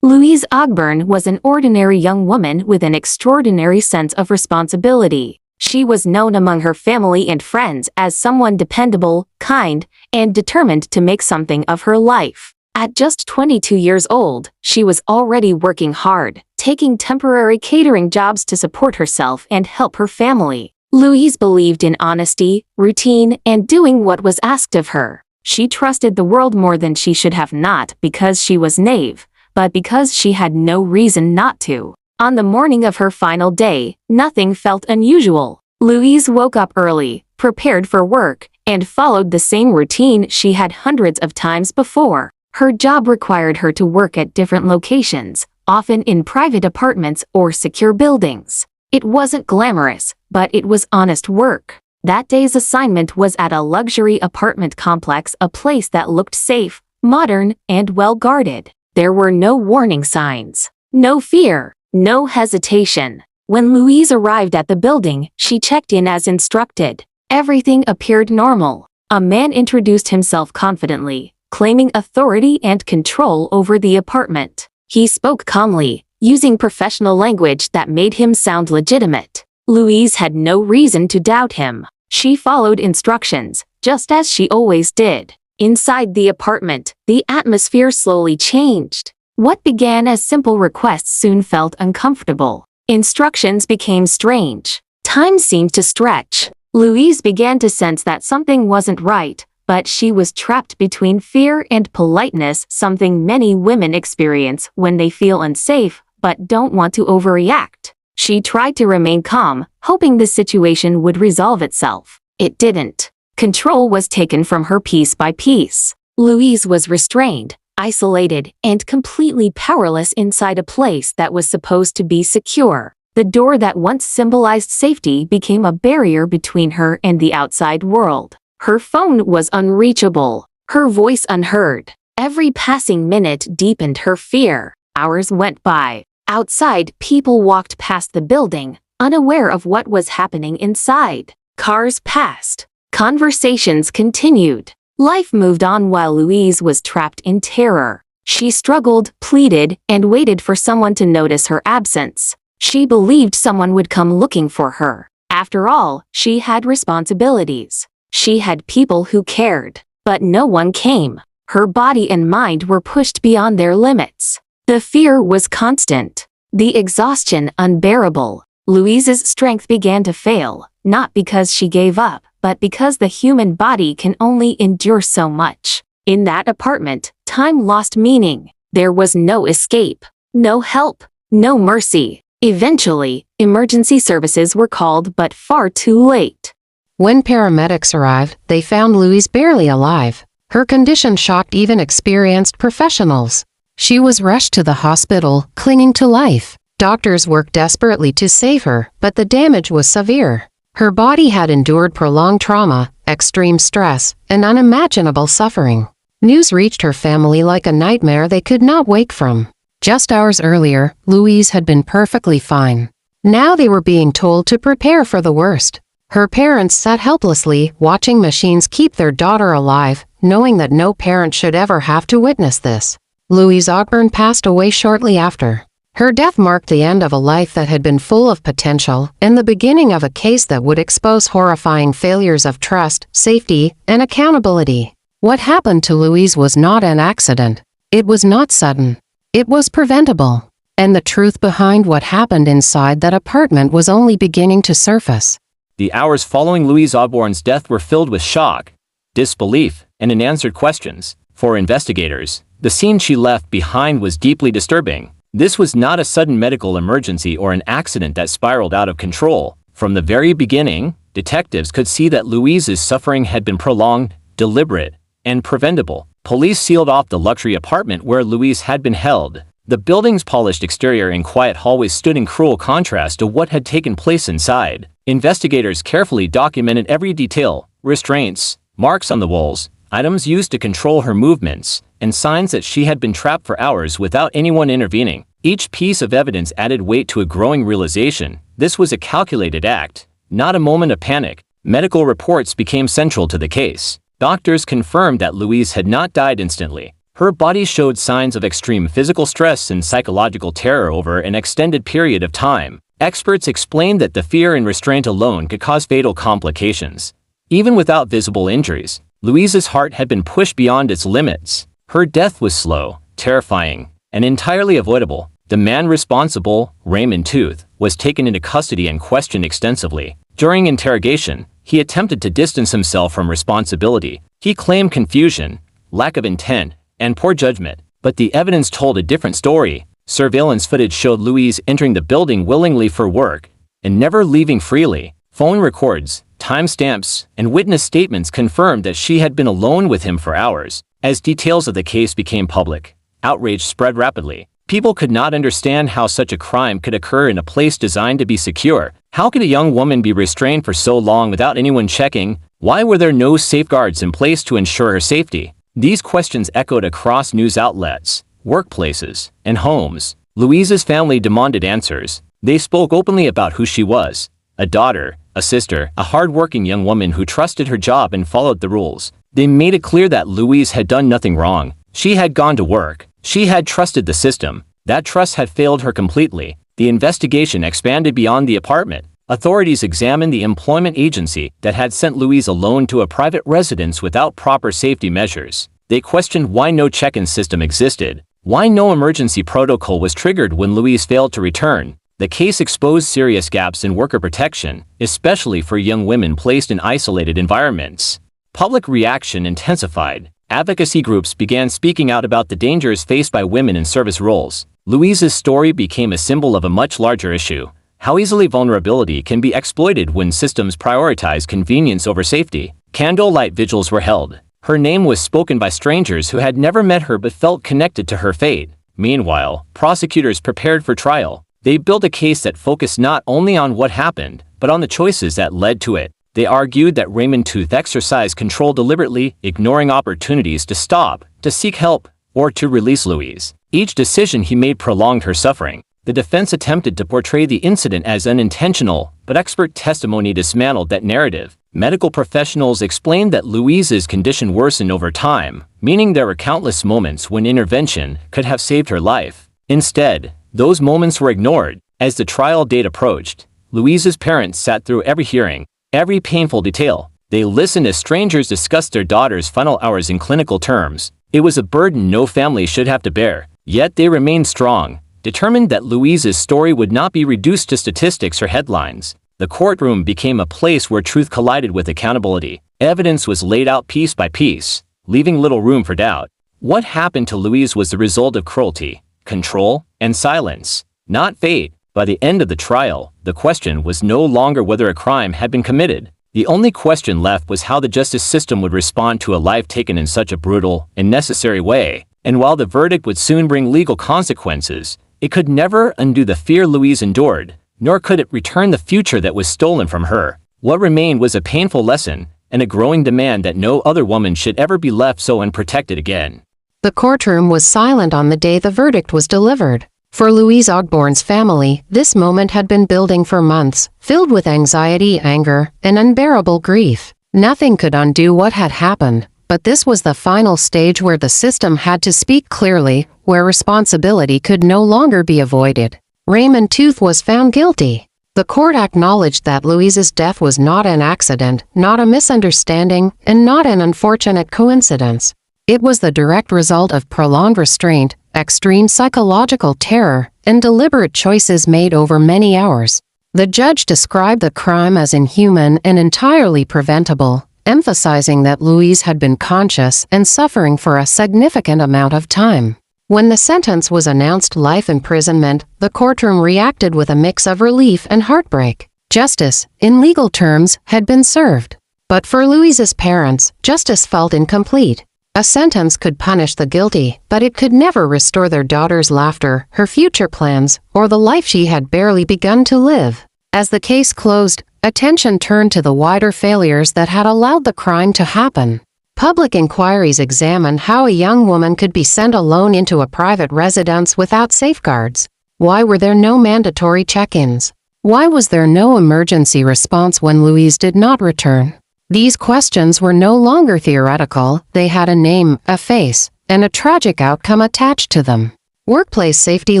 Louise Ogborn was an ordinary young woman with an extraordinary sense of responsibility. She was known among her family and friends as someone dependable, kind, and determined to make something of her life. At just 22 years old, she was already working hard, taking temporary catering jobs to support herself and help her family. Louise believed in honesty, routine, and doing what was asked of her. She trusted the world more than she should have, not because she was naive, but because she had no reason not to. On the morning of her final day, nothing felt unusual. Louise woke up early, prepared for work, and followed the same routine she had hundreds of times before. Her job required her to work at different locations, often in private apartments or secure buildings. It wasn't glamorous, but it was honest work. That day's assignment was at a luxury apartment complex, a place that looked safe, modern, and well-guarded. There were no warning signs, no fear, no hesitation. When Louise arrived at the building, she checked in as instructed. Everything appeared normal. A man introduced himself confidently, claiming authority and control over the apartment. He spoke calmly, using professional language that made him sound legitimate. Louise had no reason to doubt him. She followed instructions, just as she always did. Inside the apartment, the atmosphere slowly changed. What began as simple requests soon felt uncomfortable. Instructions became strange. Time seemed to stretch. Louise began to sense that something wasn't right, but she was trapped between fear and politeness, something many women experience when they feel unsafe but don't want to overreact. She tried to remain calm, hoping the situation would resolve itself. It didn't. Control was taken from her piece by piece. Louise was restrained, isolated, and completely powerless inside a place that was supposed to be secure. The door that once symbolized safety became a barrier between her and the outside world. Her phone was unreachable, her voice unheard. Every passing minute deepened her fear. Hours went by. Outside, people walked past the building, unaware of what was happening inside. Cars passed. Conversations continued. Life moved on while Louise was trapped in terror. She struggled, pleaded, and waited for someone to notice her absence. She believed someone would come looking for her. After all, she had responsibilities. She had people who cared. But no one came. Her body and mind were pushed beyond their limits. The fear was constant. The exhaustion unbearable. Louise's strength began to fail, not because she gave up, but because the human body can only endure so much. In that apartment, time lost meaning. There was no escape, no help, no mercy. Eventually, emergency services were called, but far too late. When paramedics arrived, they found Louise barely alive. Her condition shocked even experienced professionals. She was rushed to the hospital, clinging to life. Doctors worked desperately to save her, but the damage was severe. Her body had endured prolonged trauma, extreme stress, and unimaginable suffering. News reached her family like a nightmare they could not wake from. Just hours earlier, Louise had been perfectly fine. Now they were being told to prepare for the worst. Her parents sat helplessly, watching machines keep their daughter alive, knowing that no parent should ever have to witness this. Louise Ogborn passed away shortly after. Her death marked the end of a life that had been full of potential, and the beginning of a case that would expose horrifying failures of trust, safety, and accountability. What happened to Louise was not an accident. It was not sudden. It was preventable. And the truth behind what happened inside that apartment was only beginning to surface. The hours following Louise Ogborn's death were filled with shock, disbelief, and unanswered questions. For investigators, the scene she left behind was deeply disturbing. This was not a sudden medical emergency or an accident that spiraled out of control. From the very beginning, detectives could see that Louise's suffering had been prolonged, deliberate, and preventable. Police sealed off the luxury apartment where Louise had been held. The building's polished exterior and quiet hallways stood in cruel contrast to what had taken place inside. Investigators carefully documented every detail: restraints, marks on the walls, items used to control her movements, and signs that she had been trapped for hours without anyone intervening. Each piece of evidence added weight to a growing realization: this was a calculated act, not a moment of panic. Medical reports became central to the case. Doctors confirmed that Louise had not died instantly. Her body showed signs of extreme physical stress and psychological terror over an extended period of time. Experts explained that the fear and restraint alone could cause fatal complications. Even without visible injuries, Louise's heart had been pushed beyond its limits. Her death was slow, terrifying, and entirely avoidable. The man responsible, Raymond Tooth, was taken into custody and questioned extensively. During interrogation, he attempted to distance himself from responsibility. He claimed confusion, lack of intent, and poor judgment, but the evidence told a different story. Surveillance footage showed Louise entering the building willingly for work and never leaving freely. Phone records, timestamps, and witness statements confirmed that she had been alone with him for hours. As details of the case became public, outrage spread rapidly. People could not understand how such a crime could occur in a place designed to be secure. How could a young woman be restrained for so long without anyone checking? Why were there no safeguards in place to ensure her safety? These questions echoed across news outlets, workplaces, and homes. Louise's family demanded answers. They spoke openly about who she was: a daughter, a sister, a hard-working young woman who trusted her job and followed the rules. They made it clear that Louise had done nothing wrong. She had gone to work. She had trusted the system. That trust had failed her completely. The investigation expanded beyond the apartment. Authorities examined the employment agency that had sent Louise alone to a private residence without proper safety measures. They questioned why no check-in system existed, why no emergency protocol was triggered when Louise failed to return. The case exposed serious gaps in worker protection, especially for young women placed in isolated environments. Public reaction intensified. Advocacy groups began speaking out about the dangers faced by women in service roles. Louise's story became a symbol of a much larger issue: how easily vulnerability can be exploited when systems prioritize convenience over safety. Candlelight vigils were held. Her name was spoken by strangers who had never met her but felt connected to her fate. Meanwhile, prosecutors prepared for trial. They built a case that focused not only on what happened, but on the choices that led to it. They argued that Raymond Tooth exercised control deliberately, ignoring opportunities to stop, to seek help, or to release Louise. Each decision he made prolonged her suffering. The defense attempted to portray the incident as unintentional, but expert testimony dismantled that narrative. Medical professionals explained that Louise's condition worsened over time, meaning there were countless moments when intervention could have saved her life. Instead, those moments were ignored. As the trial date approached, Louise's parents sat through every hearing, every painful detail. They listened as strangers discussed their daughter's final hours in clinical terms. It was a burden no family should have to bear. Yet they remained strong, determined that Louise's story would not be reduced to statistics or headlines. The courtroom became a place where truth collided with accountability. Evidence was laid out piece by piece, leaving little room for doubt. What happened to Louise was the result of cruelty, control, and silence, not fate. By the end of the trial, the question was no longer whether a crime had been committed. The only question left was how the justice system would respond to a life taken in such a brutal and necessary way. And while the verdict would soon bring legal consequences, it could never undo the fear Louise endured, nor could it return the future that was stolen from her. What remained was a painful lesson and a growing demand that no other woman should ever be left so unprotected again. The courtroom was silent on the day the verdict was delivered. For Louise Ogborn's family, this moment had been building for months, filled with anxiety, anger, and unbearable grief. Nothing could undo what had happened, but this was the final stage where the system had to speak clearly, where responsibility could no longer be avoided. Raymond Tooth was found guilty. The court acknowledged that Louise's death was not an accident, not a misunderstanding, and not an unfortunate coincidence. It was the direct result of prolonged restraint, extreme psychological terror, and deliberate choices made over many hours. The judge described the crime as inhuman and entirely preventable, emphasizing that Louise had been conscious and suffering for a significant amount of time. When the sentence was announced, life imprisonment, the courtroom reacted with a mix of relief and heartbreak. Justice, in legal terms, had been served. But for Louise's parents, justice felt incomplete. A sentence could punish the guilty, but it could never restore their daughter's laughter, her future plans, or the life she had barely begun to live. As the case closed, attention turned to the wider failures that had allowed the crime to happen. Public inquiries examined how a young woman could be sent alone into a private residence without safeguards. Why were there no mandatory check-ins? Why was there no emergency response when Louise did not return? These questions were no longer theoretical, they had a name, a face, and a tragic outcome attached to them. Workplace safety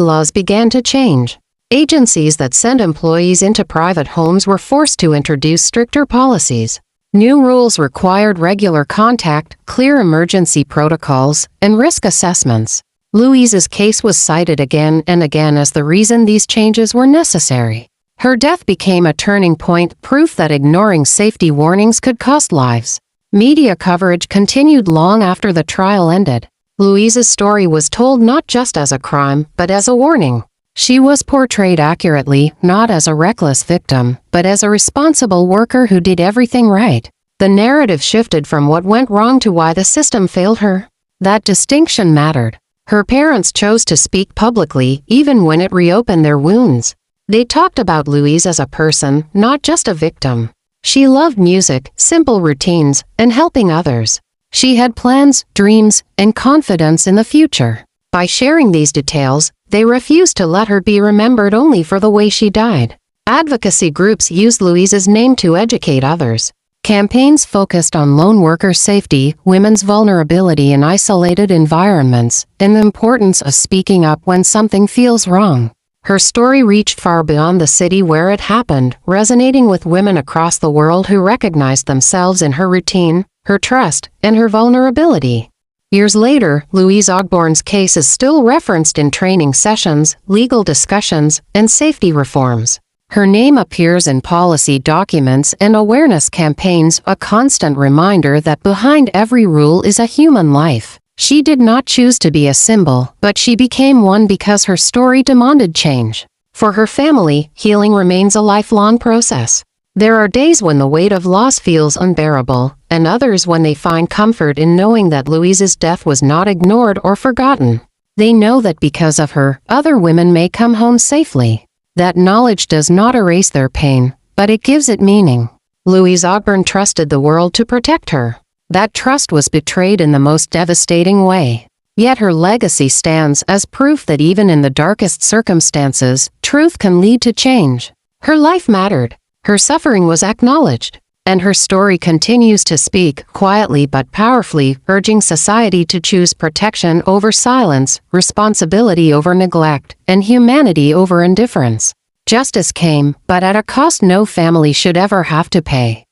laws began to change. Agencies that sent employees into private homes were forced to introduce stricter policies. New rules required regular contact, clear emergency protocols, and risk assessments. Louise's case was cited again and again as the reason these changes were necessary. Her death became a turning point, proof that ignoring safety warnings could cost lives. Media coverage continued long after the trial ended. Louise's story was told not just as a crime, but as a warning. She was portrayed accurately, not as a reckless victim, but as a responsible worker who did everything right. The narrative shifted from what went wrong to why the system failed her. That distinction mattered. Her parents chose to speak publicly, even when it reopened their wounds. They talked about Louise as a person, not just a victim. She loved music, simple routines, and helping others. She had plans, dreams, and confidence in the future. By sharing these details, they refused to let her be remembered only for the way she died. Advocacy groups used Louise's name to educate others. Campaigns focused on lone worker safety, women's vulnerability in isolated environments, and the importance of speaking up when something feels wrong. Her story reached far beyond the city where it happened, resonating with women across the world who recognized themselves in her routine, her trust, and her vulnerability. Years later, Louise Ogborn's case is still referenced in training sessions, legal discussions, and safety reforms. Her name appears in policy documents and awareness campaigns, a constant reminder that behind every rule is a human life. She did not choose to be a symbol, but she became one because her story demanded change. For her family, healing remains a lifelong process. There are days when the weight of loss feels unbearable, and others when they find comfort in knowing that Louise's death was not ignored or forgotten. They know that because of her, other women may come home safely. That knowledge does not erase their pain, but it gives it meaning. Louise Ogborn trusted the world to protect her. That trust was betrayed in the most devastating way. Yet her legacy stands as proof that even in the darkest circumstances, truth can lead to change. Her life mattered. Her suffering was acknowledged, and her story continues to speak, quietly but powerfully, urging society to choose protection over silence, responsibility over neglect, and humanity over indifference. Justice came, but at a cost no family should ever have to pay.